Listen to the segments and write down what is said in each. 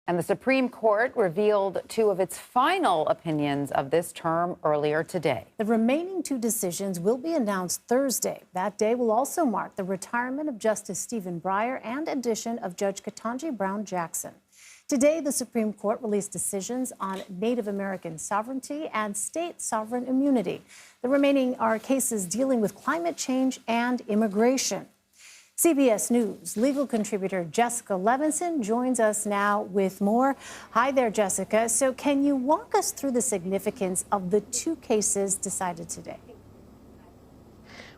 And the Supreme Court revealed two of its final opinions of this term earlier today. The remaining two decisions will be announced Thursday. That day will also mark the retirement of Justice Stephen Breyer and addition of Judge Ketanji Brown Jackson. Today, the Supreme Court released decisions on Native American sovereignty and state sovereign immunity. The remaining are cases dealing with climate change and immigration. CBS News legal contributor Jessica Levinson joins us now with more. Hi there, Jessica. So can you walk us through the significance of the two cases decided today?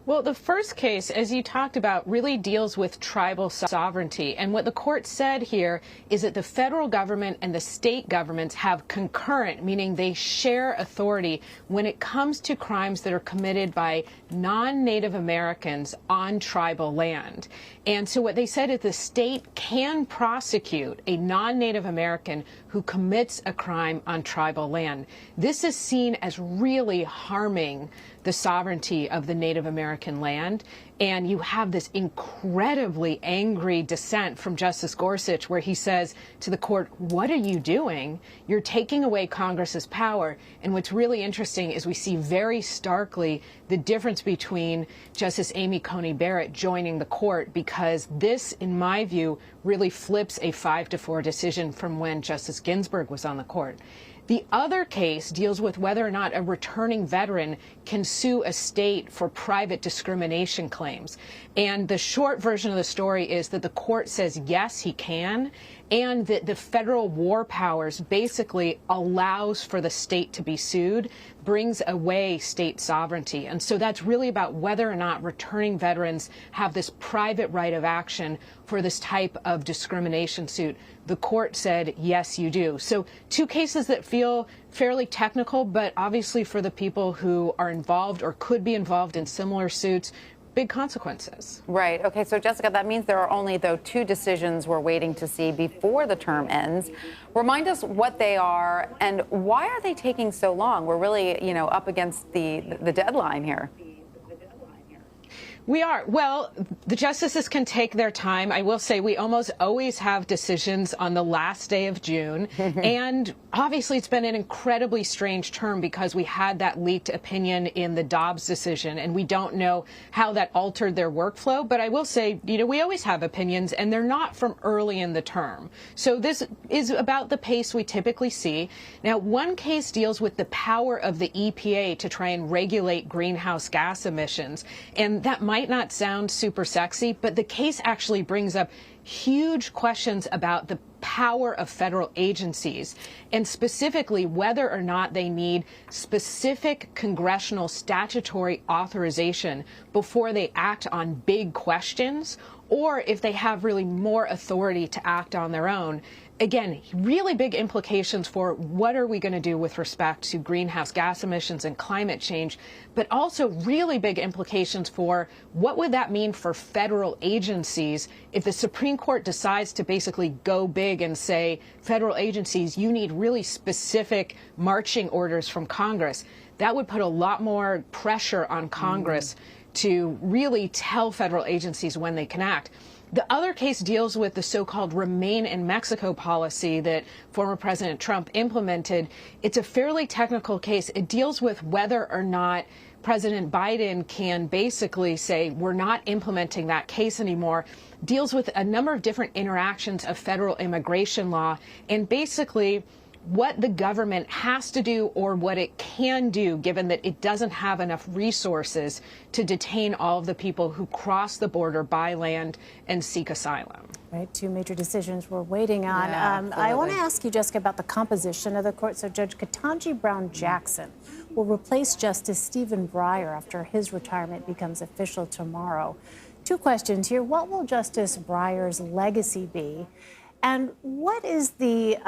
Well, the first case, as you talked about, really deals with tribal sovereignty. And what the court said here is that the federal government and the state governments have concurrent, meaning they share authority when it comes to crimes that are committed by non-Native Americans on tribal land. And so what they said is the state can prosecute a non-Native American who commits a crime on tribal land. This is seen as really harming the sovereignty of the Native American land. And you have this incredibly angry dissent from Justice Gorsuch, where he says to the court, what are you doing? You're taking away Congress's power. And what's really interesting is we see very starkly the difference between Justice Amy Coney Barrett joining the court, because this, in my view, really flips a 5-4 decision from when Justice Ginsburg was on the court. The other case deals with whether or not a returning veteran can sue a state for private discrimination claims. And the short version of the story is that the court says, yes, he can, and that the federal war powers basically allows for the state to be sued, brings away state sovereignty. And so that's really about whether or not returning veterans have this private right of action for this type of discrimination suit. The court said, yes, you do. So two cases that feel fairly technical, but obviously for the people who are involved or could be involved in similar suits, big consequences. Right. Okay. So, Jessica, that means there are only, though, two decisions we're waiting to see before the term ends. Remind us what they are and why are they taking so long? We're really, up against the deadline here. We are. Well, the justices can take their time. I will say we almost always have decisions on the last day of June. And obviously, it's been an incredibly strange term because we had that leaked opinion in the Dobbs decision, and we don't know how that altered their workflow. But I will say, we always have opinions, and they're not from early in the term. So this is about the pace we typically see. Now, one case deals with the power of the EPA to try and regulate greenhouse gas emissions. And that might not sound super sexy, but the case actually brings up huge questions about the power of federal agencies, and specifically whether or not they need specific congressional statutory authorization before they act on big questions, or if they have really more authority to act on their own. Again, really big implications for what are we going to do with respect to greenhouse gas emissions and climate change, but also really big implications for what would that mean for federal agencies if the Supreme Court decides to basically go big and say, federal agencies, you need really specific marching orders from Congress. That would put a lot more pressure on Congress to really tell federal agencies when they can act. The other case deals with the so-called Remain in Mexico policy that former President Trump implemented. It's a fairly technical case. It deals with whether or not President Biden can basically say, we're not implementing that case anymore. Deals with a number of different interactions of federal immigration law and basically what the government has to do or what it can do, given that it doesn't have enough resources to detain all of the people who cross the border by land and seek asylum. Right, two major decisions we're waiting on. Yeah, I want to ask you, Jessica, about the composition of the court. So Judge Ketanji Brown Jackson will replace Justice Stephen Breyer after his retirement becomes official tomorrow. Two questions here. What will Justice Breyer's legacy be? And what is the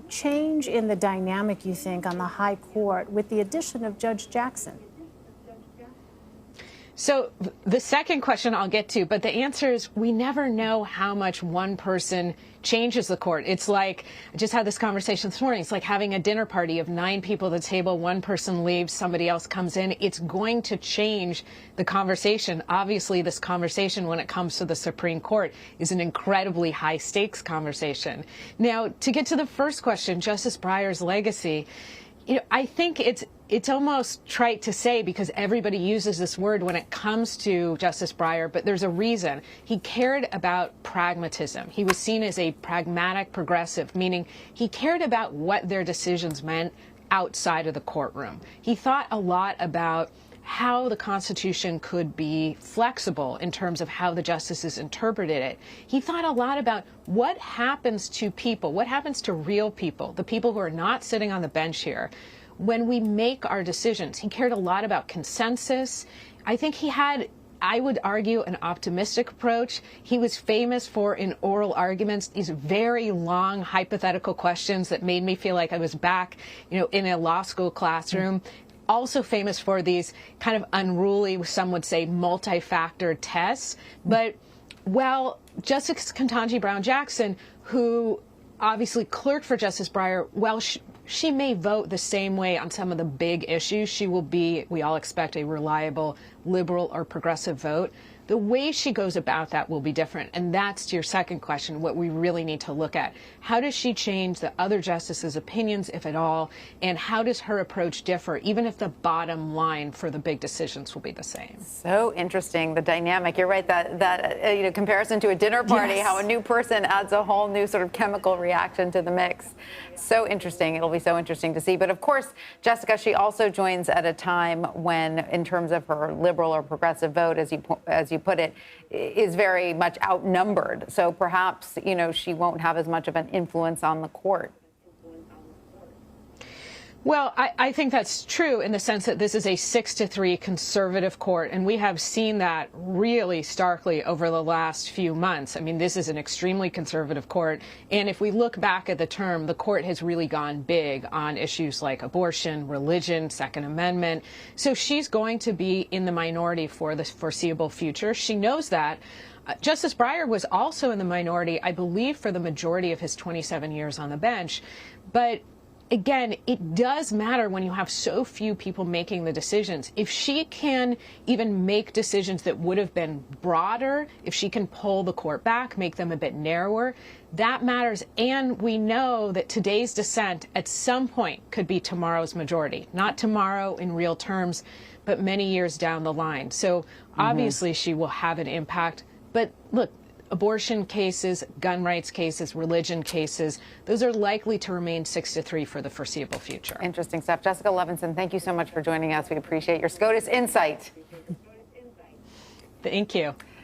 change in the dynamic, you think, on the high court with the addition of Judge Jackson? So the second question I'll get to, but the answer is we never know how much one person changes the court. It's like, I just had this conversation this morning, it's like having a dinner party of 9 people at the table, one person leaves, somebody else comes in. It's going to change the conversation. Obviously, this conversation when it comes to the Supreme Court is an incredibly high stakes conversation. Now, to get to the first question, Justice Breyer's legacy, I think it's almost trite to say because everybody uses this word when it comes to Justice Breyer, but there's a reason. He cared about pragmatism. He was seen as a pragmatic progressive, meaning he cared about what their decisions meant outside of the courtroom. He thought a lot about how the Constitution could be flexible in terms of how the justices interpreted it. He thought a lot about what happens to people, what happens to real people, the people who are not sitting on the bench here, when we make our decisions. He cared a lot about consensus. I think he had, I would argue, an optimistic approach. He was famous for, in oral arguments, these very long hypothetical questions that made me feel like I was back, in a law school classroom. Also famous for these kind of unruly, some would say, multi-factor tests. But, well, Justice Ketanji Brown Jackson, who obviously clerked for Justice Breyer, well, she may vote the same way on some of the big issues. She will be, we all expect, a reliable liberal or progressive vote. The way she goes about that will be different. And that's to your second question, what we really need to look at. How does she change the other justices' opinions, if at all? And how does her approach differ, even if the bottom line for the big decisions will be the same? So interesting, the dynamic. You're right, that comparison to a dinner party, Yes. how a new person adds a whole new sort of chemical reaction to the mix. So interesting. It'll be so interesting to see. But of course, Jessica, she also joins at a time when, in terms of her liberal or progressive vote, as you put it, is very much outnumbered. So perhaps, she won't have as much of an influence on the court. Well, I think that's true in the sense that this is a 6-3 conservative court, and we have seen that really starkly over the last few months. I mean, this is an extremely conservative court, and if we look back at the term, the court has really gone big on issues like abortion, religion, Second Amendment. So she's going to be in the minority for the foreseeable future. She knows that. Justice Breyer was also in the minority, I believe, for the majority of his 27 years on the bench, but again, it does matter when you have so few people making the decisions. If she can even make decisions that would have been broader, if she can pull the court back, make them a bit narrower, that matters. And we know that today's dissent at some point could be tomorrow's majority. Not tomorrow in real terms, but many years down the line. So obviously she will have an impact. But look, abortion cases, gun rights cases, religion cases, those are likely to remain 6-3 for the foreseeable future. Interesting stuff. Jessica Levinson, thank you so much for joining us. We appreciate your SCOTUS insight. Thank you.